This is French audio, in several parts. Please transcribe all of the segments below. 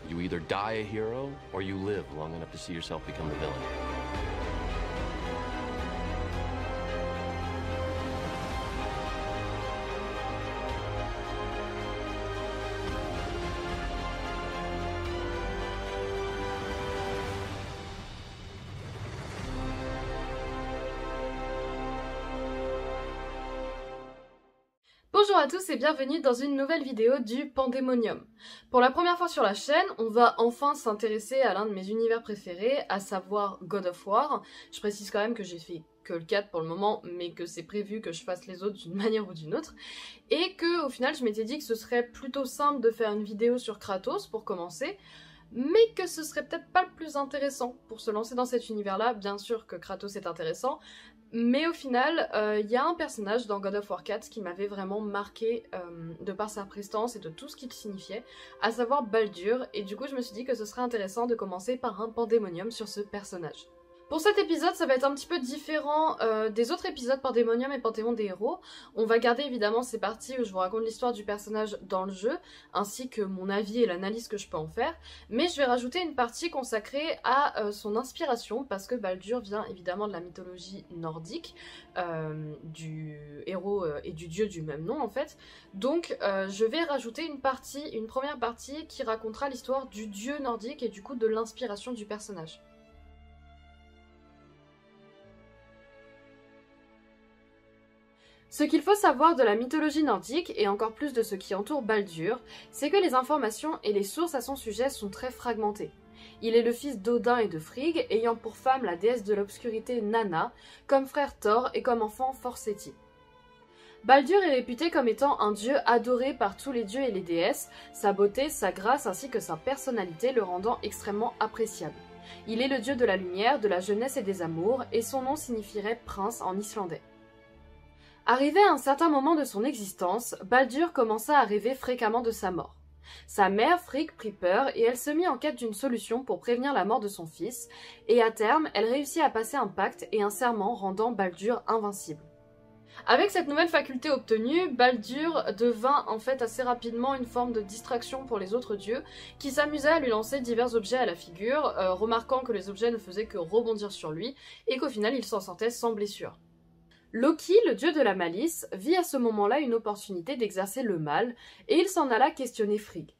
You either die a hero, or you live long enough to see yourself become the villain. Bonjour à tous et bienvenue dans une nouvelle vidéo du Pandemonium. Pour la première fois sur la chaîne, on va enfin s'intéresser à l'un de mes univers préférés, à savoir God of War. Je précise quand même que j'ai fait que le 4 pour le moment, mais que c'est prévu que je fasse les autres d'une manière ou d'une autre. Et que au final je m'étais dit que ce serait plutôt simple de faire une vidéo sur Kratos pour commencer, mais que ce serait peut-être pas le plus intéressant pour se lancer dans cet univers-là. Bien sûr que Kratos est intéressant, mais au final, il y a un personnage dans God of War 4 qui m'avait vraiment marqué de par sa prestance et de tout ce qu'il signifiait, à savoir Baldur, et du coup je me suis dit que ce serait intéressant de commencer par un pandémonium sur ce personnage. Pour cet épisode, ça va être un petit peu différent des autres épisodes Pandemonium et Panthéon des héros. On va garder évidemment ces parties où je vous raconte l'histoire du personnage dans le jeu, ainsi que mon avis et l'analyse que je peux en faire, mais je vais rajouter une partie consacrée à son inspiration, parce que Baldur vient évidemment de la mythologie nordique, du héros et du dieu du même nom en fait. Donc je vais rajouter une première partie qui racontera l'histoire du dieu nordique et du coup de l'inspiration du personnage. Ce qu'il faut savoir de la mythologie nordique, et encore plus de ce qui entoure Baldur, c'est que les informations et les sources à son sujet sont très fragmentées. Il est le fils d'Odin et de Frigg, ayant pour femme la déesse de l'obscurité Nanna, comme frère Thor et comme enfant Forseti. Baldur est réputé comme étant un dieu adoré par tous les dieux et les déesses, sa beauté, sa grâce ainsi que sa personnalité le rendant extrêmement appréciable. Il est le dieu de la lumière, de la jeunesse et des amours, et son nom signifierait prince en islandais. Arrivé à un certain moment de son existence, Baldur commença à rêver fréquemment de sa mort. Sa mère, Frigg, prit peur et elle se mit en quête d'une solution pour prévenir la mort de son fils, et à terme, elle réussit à passer un pacte et un serment rendant Baldur invincible. Avec cette nouvelle faculté obtenue, Baldur devint en fait assez rapidement une forme de distraction pour les autres dieux, qui s'amusaient à lui lancer divers objets à la figure, remarquant que les objets ne faisaient que rebondir sur lui, et qu'au final il s'en sortait sans blessure. Loki, le dieu de la malice, vit à ce moment-là une opportunité d'exercer le mal, et il s'en alla questionner Frigg.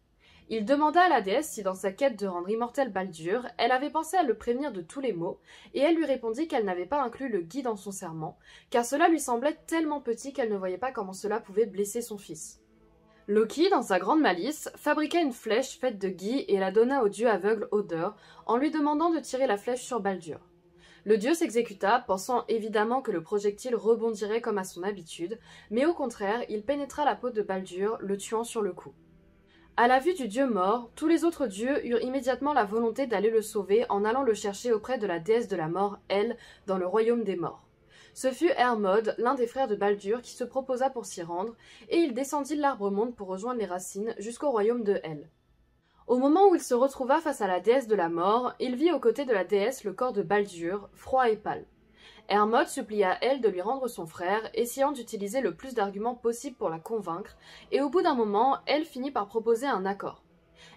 Il demanda à la déesse si dans sa quête de rendre immortel Baldur, elle avait pensé à le prévenir de tous les maux, et elle lui répondit qu'elle n'avait pas inclus le gui dans son serment, car cela lui semblait tellement petit qu'elle ne voyait pas comment cela pouvait blesser son fils. Loki, dans sa grande malice, fabriqua une flèche faite de gui et la donna au dieu aveugle Odeur, en lui demandant de tirer la flèche sur Baldur. Le dieu s'exécuta, pensant évidemment que le projectile rebondirait comme à son habitude, mais au contraire, il pénétra la peau de Baldur, le tuant sur le coup. À la vue du dieu mort, tous les autres dieux eurent immédiatement la volonté d'aller le sauver en allant le chercher auprès de la déesse de la mort, Elle, dans le royaume des morts. Ce fut Hermod, l'un des frères de Baldur, qui se proposa pour s'y rendre, et il descendit l'arbre-monde pour rejoindre les racines jusqu'au royaume de Elle. Au moment où il se retrouva face à la déesse de la mort, il vit aux côtés de la déesse le corps de Baldur, froid et pâle. Hermod supplia Elle de lui rendre son frère, essayant d'utiliser le plus d'arguments possible pour la convaincre, et au bout d'un moment, Elle finit par proposer un accord.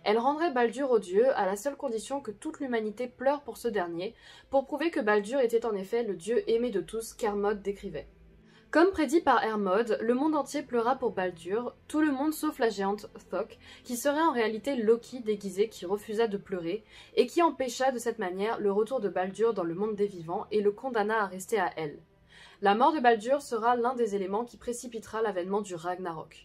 Elle rendrait Baldur au dieu à la seule condition que toute l'humanité pleure pour ce dernier, pour prouver que Baldur était en effet le dieu aimé de tous qu'Hermod décrivait. Comme prédit par Hermod, le monde entier pleura pour Baldur, tout le monde sauf la géante Thok, qui serait en réalité Loki déguisé qui refusa de pleurer, et qui empêcha de cette manière le retour de Baldur dans le monde des vivants et le condamna à rester à Elle. La mort de Baldur sera l'un des éléments qui précipitera l'avènement du Ragnarok.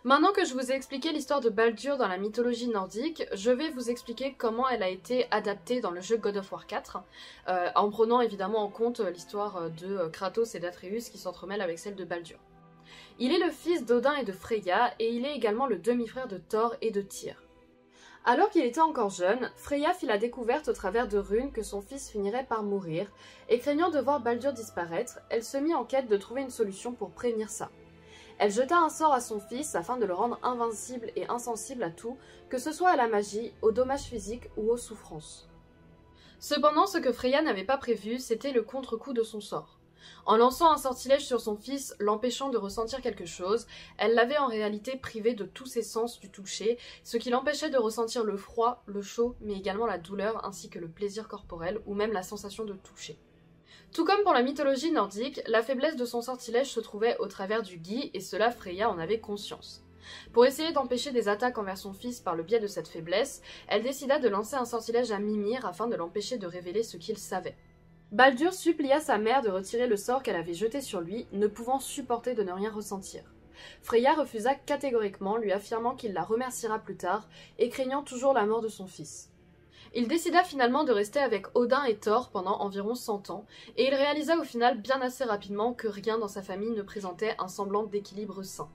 Maintenant que je vous ai expliqué l'histoire de Baldur dans la mythologie nordique, je vais vous expliquer comment elle a été adaptée dans le jeu God of War 4, en prenant évidemment en compte l'histoire de Kratos et d'Atreus qui s'entremêlent avec celle de Baldur. Il est le fils d'Odin et de Freyja, et il est également le demi-frère de Thor et de Tyr. Alors qu'il était encore jeune, Freyja fit la découverte au travers de runes que son fils finirait par mourir, et craignant de voir Baldur disparaître, elle se mit en quête de trouver une solution pour prévenir ça. Elle jeta un sort à son fils afin de le rendre invincible et insensible à tout, que ce soit à la magie, aux dommages physiques ou aux souffrances. Cependant, ce que Freyja n'avait pas prévu, c'était le contre-coup de son sort. En lançant un sortilège sur son fils, l'empêchant de ressentir quelque chose, elle l'avait en réalité privé de tous ses sens du toucher, ce qui l'empêchait de ressentir le froid, le chaud, mais également la douleur ainsi que le plaisir corporel ou même la sensation de toucher. Tout comme pour la mythologie nordique, la faiblesse de son sortilège se trouvait au travers du gui et cela Freya en avait conscience. Pour essayer d'empêcher des attaques envers son fils par le biais de cette faiblesse, elle décida de lancer un sortilège à Mimir afin de l'empêcher de révéler ce qu'il savait. Baldur supplia sa mère de retirer le sort qu'elle avait jeté sur lui, ne pouvant supporter de ne rien ressentir. Freya refusa catégoriquement, lui affirmant qu'il la remerciera plus tard et craignant toujours la mort de son fils. Il décida finalement de rester avec Odin et Thor pendant environ 100 ans, et il réalisa au final bien assez rapidement que rien dans sa famille ne présentait un semblant d'équilibre sain.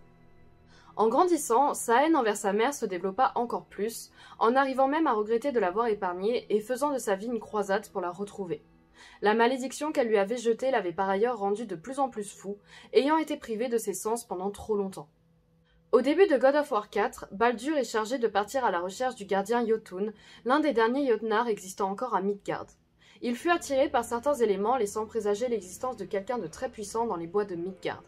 En grandissant, sa haine envers sa mère se développa encore plus, en arrivant même à regretter de l'avoir épargnée et faisant de sa vie une croisade pour la retrouver. La malédiction qu'elle lui avait jetée l'avait par ailleurs rendu de plus en plus fou, ayant été privé de ses sens pendant trop longtemps. Au début de God of War 4, Baldur est chargé de partir à la recherche du gardien Jotun, l'un des derniers Jotnar existant encore à Midgard. Il fut attiré par certains éléments laissant présager l'existence de quelqu'un de très puissant dans les bois de Midgard.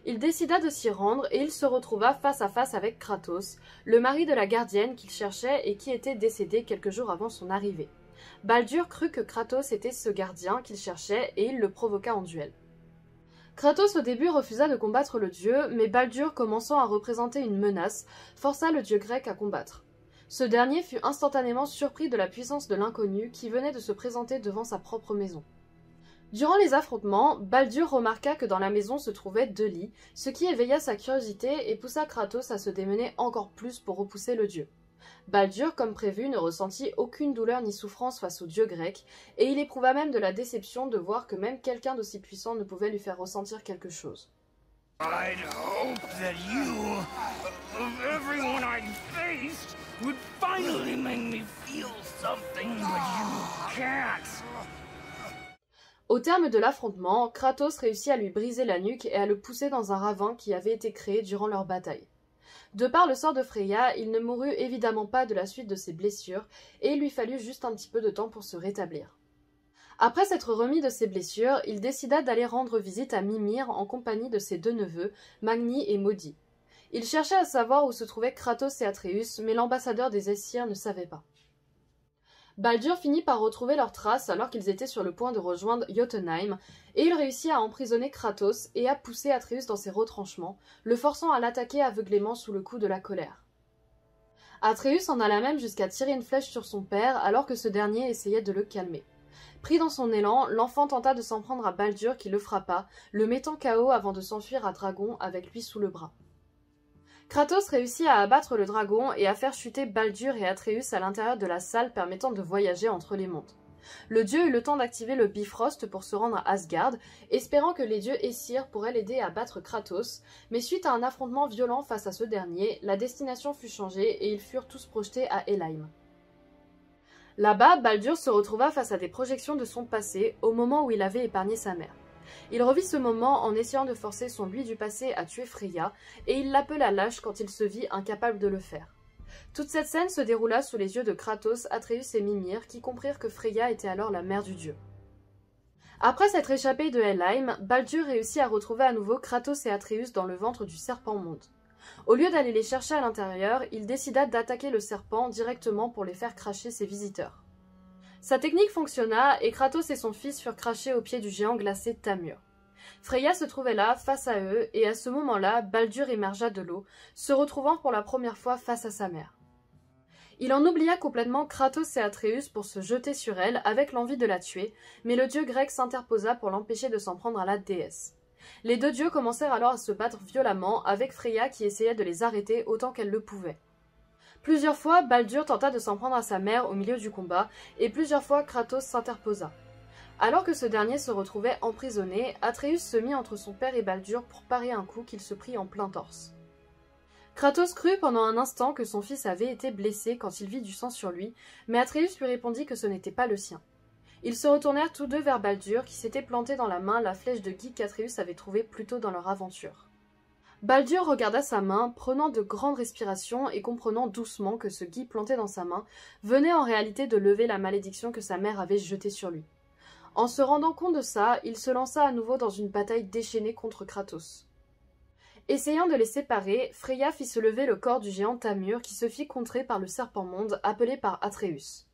Il décida de s'y rendre et il se retrouva face à face avec Kratos, le mari de la gardienne qu'il cherchait et qui était décédé quelques jours avant son arrivée. Baldur crut que Kratos était ce gardien qu'il cherchait et il le provoqua en duel. Kratos au début refusa de combattre le dieu, mais Baldur, commençant à représenter une menace, força le dieu grec à combattre. Ce dernier fut instantanément surpris de la puissance de l'inconnu qui venait de se présenter devant sa propre maison. Durant les affrontements, Baldur remarqua que dans la maison se trouvaient 2 lits, ce qui éveilla sa curiosité et poussa Kratos à se démener encore plus pour repousser le dieu. Baldur, comme prévu, ne ressentit aucune douleur ni souffrance face au dieu grec, et il éprouva même de la déception de voir que même quelqu'un d'aussi puissant ne pouvait lui faire ressentir quelque chose. I'd hope that you, of everyone I'd faced, would finally make me feel something, but you can't. Au terme de l'affrontement, Kratos réussit à lui briser la nuque et à le pousser dans un ravin qui avait été créé durant leur bataille. De par le sort de Freya, il ne mourut évidemment pas de la suite de ses blessures, et il lui fallut juste un petit peu de temps pour se rétablir. Après s'être remis de ses blessures, il décida d'aller rendre visite à Mimir en compagnie de ses 2 neveux, Magni et Maudit. Il cherchait à savoir où se trouvaient Kratos et Atreus, mais l'ambassadeur des Aesir ne savait pas. Baldur finit par retrouver leurs traces alors qu'ils étaient sur le point de rejoindre Jotunheim, et il réussit à emprisonner Kratos et à pousser Atreus dans ses retranchements, le forçant à l'attaquer aveuglément sous le coup de la colère. Atreus en alla même jusqu'à tirer une flèche sur son père alors que ce dernier essayait de le calmer. Pris dans son élan, l'enfant tenta de s'en prendre à Baldur qui le frappa, le mettant KO avant de s'enfuir à Dragon avec lui sous le bras. Kratos réussit à abattre le dragon et à faire chuter Baldur et Atreus à l'intérieur de la salle permettant de voyager entre les mondes. Le dieu eut le temps d'activer le Bifrost pour se rendre à Asgard, espérant que les dieux Aesir pourraient l'aider à battre Kratos, mais suite à un affrontement violent face à ce dernier, la destination fut changée et ils furent tous projetés à Helheim. Là-bas, Baldur se retrouva face à des projections de son passé au moment où il avait épargné sa mère. Il revit ce moment en essayant de forcer son lui du passé à tuer Freya, et il l'appela lâche quand il se vit incapable de le faire. Toute cette scène se déroula sous les yeux de Kratos, Atreus et Mimir, qui comprirent que Freya était alors la mère du dieu. Après s'être échappé de Helheim, Baldur réussit à retrouver à nouveau Kratos et Atreus dans le ventre du serpent-monde. Au lieu d'aller les chercher à l'intérieur, il décida d'attaquer le serpent directement pour les faire cracher ses visiteurs. Sa technique fonctionna et Kratos et son fils furent crachés au pied du géant glacé Tamur. Freya se trouvait là, face à eux, et à ce moment-là, Baldur émergea de l'eau, se retrouvant pour la première fois face à sa mère. Il en oublia complètement Kratos et Atreus pour se jeter sur elle avec l'envie de la tuer, mais le dieu grec s'interposa pour l'empêcher de s'en prendre à la déesse. Les 2 dieux commencèrent alors à se battre violemment, avec Freya qui essayait de les arrêter autant qu'elle le pouvait. Plusieurs fois, Baldur tenta de s'en prendre à sa mère au milieu du combat, et plusieurs fois Kratos s'interposa. Alors que ce dernier se retrouvait emprisonné, Atreus se mit entre son père et Baldur pour parer un coup qu'il se prit en plein torse. Kratos crut pendant un instant que son fils avait été blessé quand il vit du sang sur lui, mais Atreus lui répondit que ce n'était pas le sien. Ils se retournèrent tous 2 vers Baldur qui s'était planté dans la main la flèche de gui qu'Atreus avait trouvée plus tôt dans leur aventure. Baldur regarda sa main, prenant de grandes respirations et comprenant doucement que ce gui planté dans sa main venait en réalité de lever la malédiction que sa mère avait jetée sur lui. En se rendant compte de ça, il se lança à nouveau dans une bataille déchaînée contre Kratos. Essayant de les séparer, Freya fit se lever le corps du géant Tamur qui se fit contrer par le serpent-monde appelé par Atreus.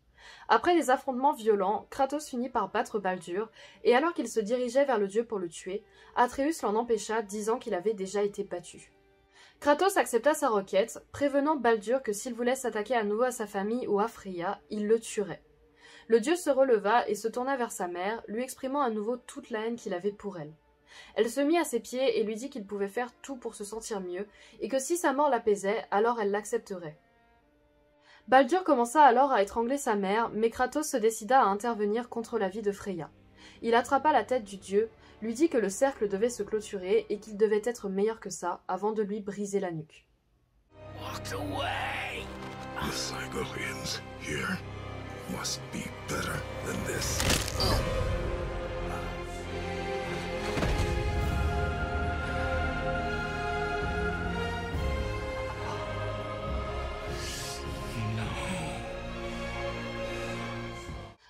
Après des affrontements violents, Kratos finit par battre Baldur, et alors qu'il se dirigeait vers le dieu pour le tuer, Atreus l'en empêcha, disant qu'il avait déjà été battu. Kratos accepta sa requête, prévenant Baldur que s'il voulait s'attaquer à nouveau à sa famille ou à Freya, il le tuerait. Le dieu se releva et se tourna vers sa mère, lui exprimant à nouveau toute la haine qu'il avait pour elle. Elle se mit à ses pieds et lui dit qu'il pouvait faire tout pour se sentir mieux, et que si sa mort l'apaisait, alors elle l'accepterait. Baldur commença alors à étrangler sa mère, mais Kratos se décida à intervenir contre la vie de Freya. Il attrapa la tête du dieu, lui dit que le cercle devait se clôturer et qu'il devait être meilleur que ça avant de lui briser la nuque. Walked away. The Cygolians here must be better than this.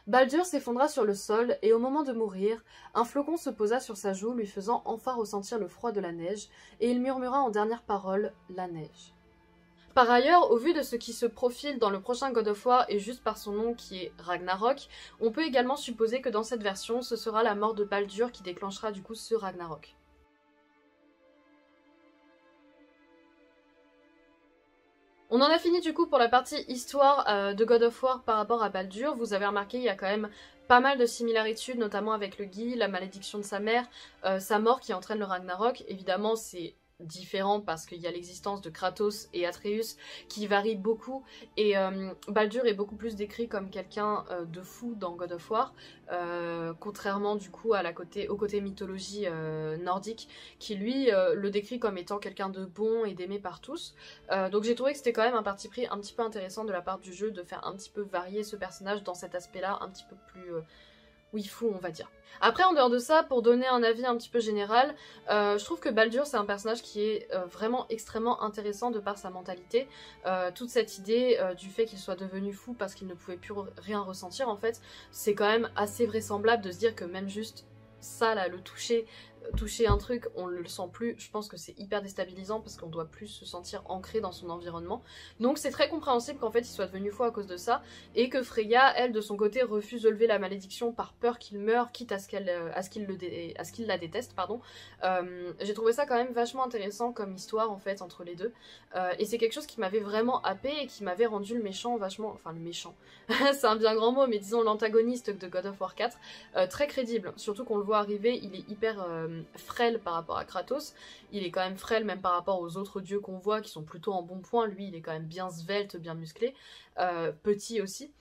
Baldur s'effondra sur le sol et au moment de mourir, un flocon se posa sur sa joue lui faisant enfin ressentir le froid de la neige et il murmura en dernière parole « la neige ». Par ailleurs, au vu de ce qui se profile dans le prochain God of War et juste par son nom qui est Ragnarok, on peut également supposer que dans cette version, ce sera la mort de Baldur qui déclenchera du coup ce Ragnarok. On en a fini du coup pour la partie histoire de God of War par rapport à Baldur. Vous avez remarqué, il y a quand même pas mal de similitudes, notamment avec le Gi, la malédiction de sa mère, sa mort qui entraîne le Ragnarok. Évidemment, c'est différent parce qu'il y a l'existence de Kratos et Atreus qui varie beaucoup et Baldur est beaucoup plus décrit comme quelqu'un de fou dans God of War, contrairement du coup à au côté mythologie nordique qui lui le décrit comme étant quelqu'un de bon et d'aimé par tous. Donc j'ai trouvé que c'était quand même un parti pris un petit peu intéressant de la part du jeu de faire un petit peu varier ce personnage dans cet aspect là un petit peu plus oui, fou, on va dire. Après, en dehors de ça, pour donner un avis un petit peu général, je trouve que Baldur, c'est un personnage qui est vraiment extrêmement intéressant de par sa mentalité. Toute cette idée du fait qu'il soit devenu fou parce qu'il ne pouvait plus rien ressentir, en fait, c'est quand même assez vraisemblable de se dire que même juste ça, là, le toucher un truc, on ne le sent plus, je pense que c'est hyper déstabilisant parce qu'on doit plus se sentir ancré dans son environnement. Donc c'est très compréhensible qu'en fait il soit devenu fou à cause de ça, et que Freya, elle, de son côté, refuse de lever la malédiction par peur qu'il meure, quitte à ce qu'il la déteste, pardon. J'ai trouvé ça quand même vachement intéressant comme histoire, en fait, entre les deux. Et c'est quelque chose qui m'avait vraiment happé et qui m'avait rendu le méchant vachement... Enfin, le méchant, c'est un bien grand mot, mais disons l'antagoniste de God of War 4, très crédible. Surtout qu'on le voit arriver, il est hyper... frêle par rapport à Kratos, il est quand même frêle même par rapport aux autres dieux qu'on voit qui sont plutôt en bon point, lui il est quand même bien svelte, bien musclé, petit aussi.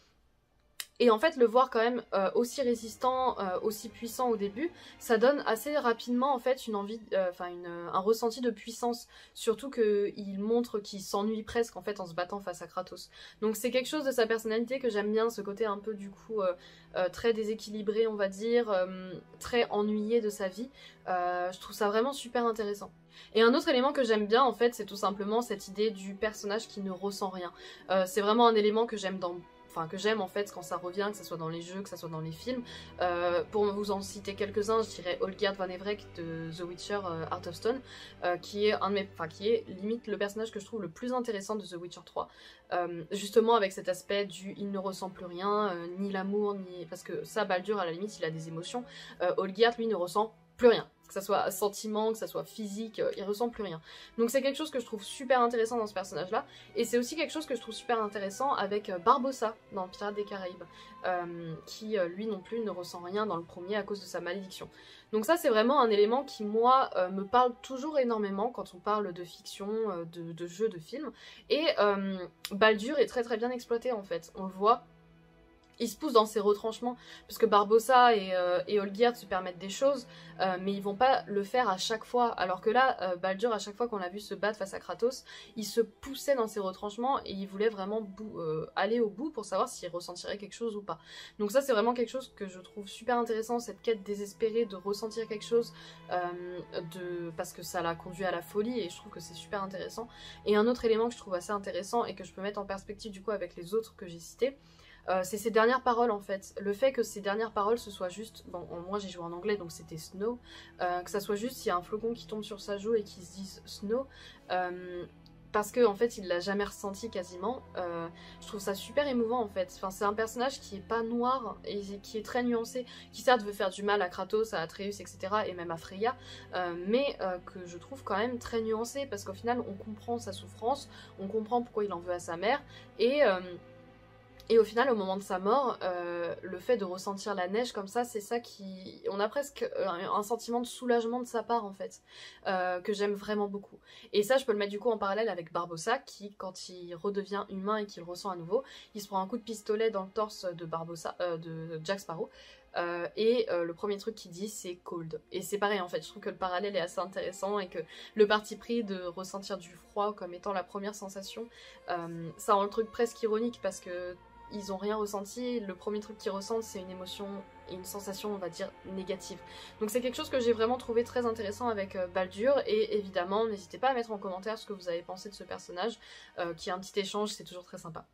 Et en fait, le voir quand même aussi résistant, aussi puissant au début, ça donne assez rapidement en fait une envie, un ressenti de puissance. Surtout qu'il montre qu'il s'ennuie presque en fait en se battant face à Kratos. Donc c'est quelque chose de sa personnalité que j'aime bien, ce côté un peu du coup très déséquilibré, on va dire, très ennuyé de sa vie. Je trouve ça vraiment super intéressant. Et un autre élément que j'aime bien en fait, c'est tout simplement cette idée du personnage qui ne ressent rien. C'est vraiment un élément que j'aime que j'aime en fait quand ça revient, que ce soit dans les jeux, que ce soit dans les films. Pour vous en citer quelques-uns, je dirais Olgierd van Everec de The Witcher Heart of Stone, qui est limite le personnage que je trouve le plus intéressant de The Witcher 3. Justement avec cet aspect du il ne ressent plus rien, ni l'amour, ni... Parce que ça, Baldur, à la limite, il a des émotions. Olgierd, lui, ne ressent plus rien. Que ça soit sentiment, que ça soit physique, il ressent plus rien. Donc c'est quelque chose que je trouve super intéressant dans ce personnage-là. Et c'est aussi quelque chose que je trouve super intéressant avec Barbossa dans Pirates des Caraïbes, qui lui non plus ne ressent rien dans le premier à cause de sa malédiction. Donc ça c'est vraiment un élément qui moi me parle toujours énormément quand on parle de fiction, de jeux, de films. Et Baldur est très très bien exploité en fait, on le voit. Il se pousse dans ses retranchements, parce que Barbossa et Olgierd se permettent des choses, mais ils vont pas le faire à chaque fois. Alors que là, Baldur, à chaque fois qu'on l'a vu se battre face à Kratos, il se poussait dans ses retranchements et il voulait vraiment aller au bout pour savoir s'il ressentirait quelque chose ou pas. Donc ça, c'est vraiment quelque chose que je trouve super intéressant, cette quête désespérée de ressentir quelque chose, parce que ça l'a conduit à la folie, et je trouve que c'est super intéressant. Et un autre élément que je trouve assez intéressant et que je peux mettre en perspective du coup avec les autres que j'ai cités, c'est ses dernières paroles en fait. Le fait que ses dernières paroles ce soit juste, bon moi j'ai joué en anglais donc c'était Snow, que ça soit juste il y a un flocon qui tombe sur sa joue et qui se dise Snow, parce que en fait il l'a jamais ressenti quasiment. Je trouve ça super émouvant en fait. Enfin, c'est un personnage qui est pas noir et qui est très nuancé, qui certes veut faire du mal à Kratos, à Atreus, etc. et même à Freya, mais que je trouve quand même très nuancé parce qu'au final on comprend sa souffrance, on comprend pourquoi il en veut à sa mère et au final, au moment de sa mort, le fait de ressentir la neige comme ça, c'est ça qui... On a presque un sentiment de soulagement de sa part, en fait, que j'aime vraiment beaucoup. Et ça, je peux le mettre du coup en parallèle avec Barbossa, qui, quand il redevient humain et qu'il le ressent à nouveau, il se prend un coup de pistolet dans le torse de Barbossa, de Jack Sparrow, et le premier truc qu'il dit, c'est cold. Et c'est pareil, en fait, je trouve que le parallèle est assez intéressant et que le parti pris de ressentir du froid comme étant la première sensation, ça rend le truc presque ironique parce que ils ont rien ressenti, le premier truc qu'ils ressentent c'est une émotion et une sensation on va dire négative. Donc c'est quelque chose que j'ai vraiment trouvé très intéressant avec Baldur et évidemment n'hésitez pas à mettre en commentaire ce que vous avez pensé de ce personnage, qui est un petit échange, c'est toujours très sympa.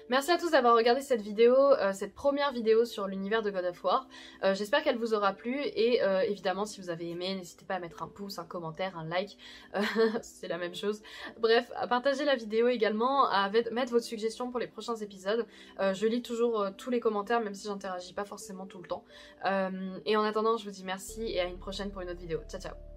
Merci à tous d'avoir regardé cette vidéo, cette première vidéo sur l'univers de God of War. J'espère qu'elle vous aura plu et évidemment si vous avez aimé, n'hésitez pas à mettre un pouce, un commentaire, un like, c'est la même chose. Bref, à partager la vidéo également, à mettre votre suggestion pour les prochains épisodes. Je lis toujours tous les commentaires même si j'interagis pas forcément tout le temps. Et en attendant, je vous dis merci et à une prochaine pour une autre vidéo. Ciao ciao.